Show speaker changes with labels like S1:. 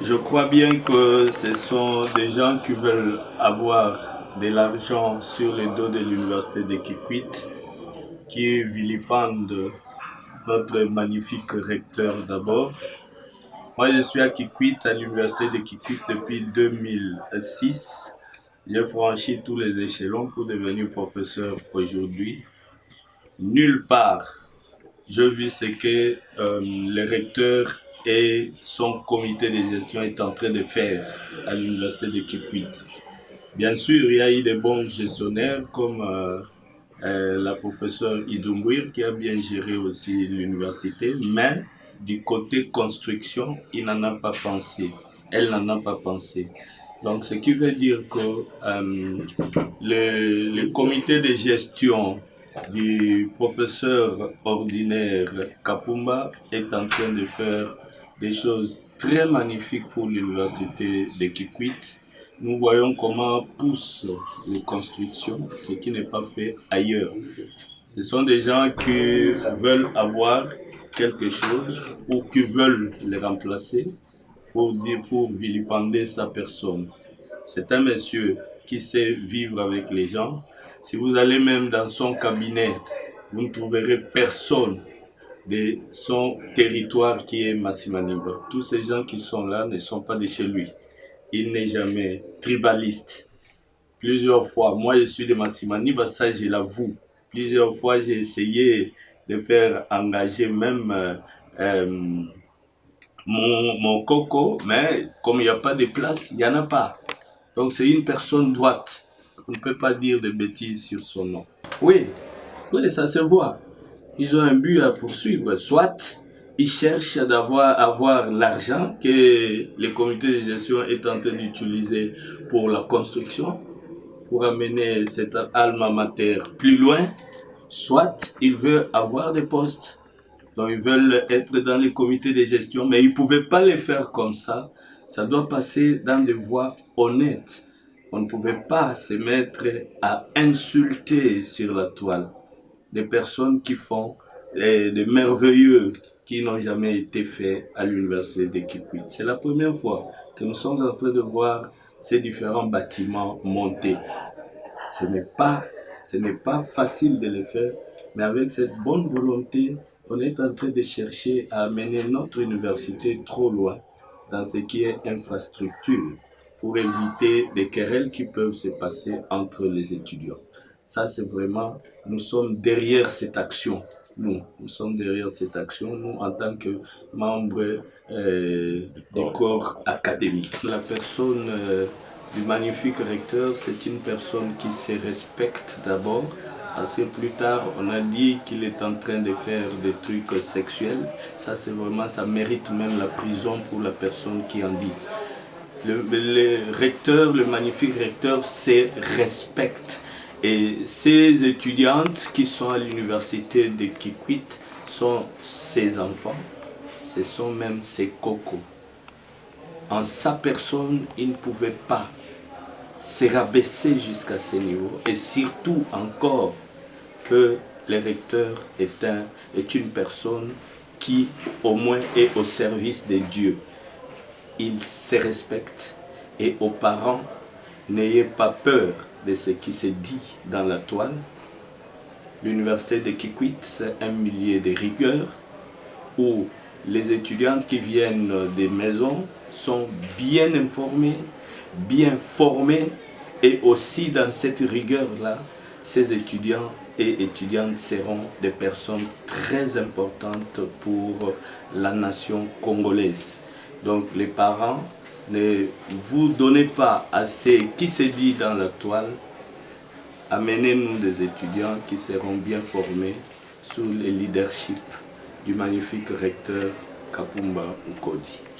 S1: Je crois bien que ce sont des gens qui veulent avoir de l'argent sur le dos de l'université de Kikwit, qui vilipendent notre magnifique recteur d'abord. Moi, je suis à Kikwit, à l'université de Kikwit depuis 2006. J'ai franchi tous les échelons pour devenir professeur aujourd'hui. Nulle part, je vis ce que le recteur et son comité de gestion est en train de faire à l'université de Kikwit. Bien sûr, il y a eu des bons gestionnaires comme la professeure Idoumbouir qui a bien géré aussi l'université, mais du côté construction, il n'en a pas pensé. Elle n'en a pas pensé. Donc, ce qui veut dire que le comité de gestion du professeur ordinaire Kapumba est en train de faire des choses très magnifiques pour l'université de Kikwit. Nous voyons comment poussent les constructions, ce qui n'est pas fait ailleurs. Ce sont des gens qui veulent avoir quelque chose ou qui veulent les remplacer pour vilipender sa personne. C'est un monsieur qui sait vivre avec les gens. Si vous allez même dans son cabinet, vous ne trouverez personne de son territoire qui est Massimaniba. Tous ces gens qui sont là ne sont pas de chez lui. Il n'est jamais tribaliste. Plusieurs fois, moi je suis de Massimaniba, ça je l'avoue. Plusieurs fois j'ai essayé de faire engager même mon coco, mais comme il n'y a pas de place, il n'y en a pas. Donc c'est une personne droite. On ne peut pas dire de bêtises sur son nom. Oui, oui, ça se voit. Ils ont un but à poursuivre. Soit ils cherchent avoir l'argent que le comité de gestion est en train d'utiliser pour la construction, pour amener cette alma mater plus loin. Soit ils veulent avoir des postes. Donc ils veulent être dans les comités de gestion, mais ils ne pouvaient pas les faire comme ça. Ça doit passer dans des voies honnêtes. On ne pouvait pas se mettre à insulter sur la toile des personnes qui font des merveilleux qui n'ont jamais été faits à l'université de Kikwit. C'est la première fois que nous sommes en train de voir ces différents bâtiments monter. Ce n'est pas facile de le faire, mais avec cette bonne volonté, on est en train de chercher à amener notre université trop loin dans ce qui est infrastructure pour éviter des querelles qui peuvent se passer entre les étudiants. Ça, c'est vraiment, nous sommes derrière cette action. Nous sommes derrière cette action, nous, en tant que membres des corps académiques. La personne du magnifique recteur, c'est une personne qui se respecte d'abord, parce que plus tard, on a dit qu'il est en train de faire des trucs sexuels. Ça, c'est vraiment, ça mérite même la prison pour la personne qui en dit. Le recteur, le magnifique recteur, se respecte. Et ces étudiantes qui sont à l'université de Kikwit sont ses enfants, ce sont même ses cocos. En sa personne, il ne pouvait pas se rabaisser jusqu'à ce niveau. Et surtout encore que le recteur est une personne qui au moins est au service de Dieu. Il se respecte. Et aux parents, n'ayez pas peur de ce qui se dit dans la toile. L'université de Kikwit, c'est un milieu de rigueur où les étudiantes qui viennent des maisons sont bien informées, bien formées, et aussi dans cette rigueur-là, ces étudiants et étudiantes seront des personnes très importantes pour la nation congolaise. Donc les parents, ne vous donnez pas à ce qui se dit dans la toile. Amenez-nous des étudiants qui seront bien formés sous le leadership du magnifique recteur Kapumba Nkodi.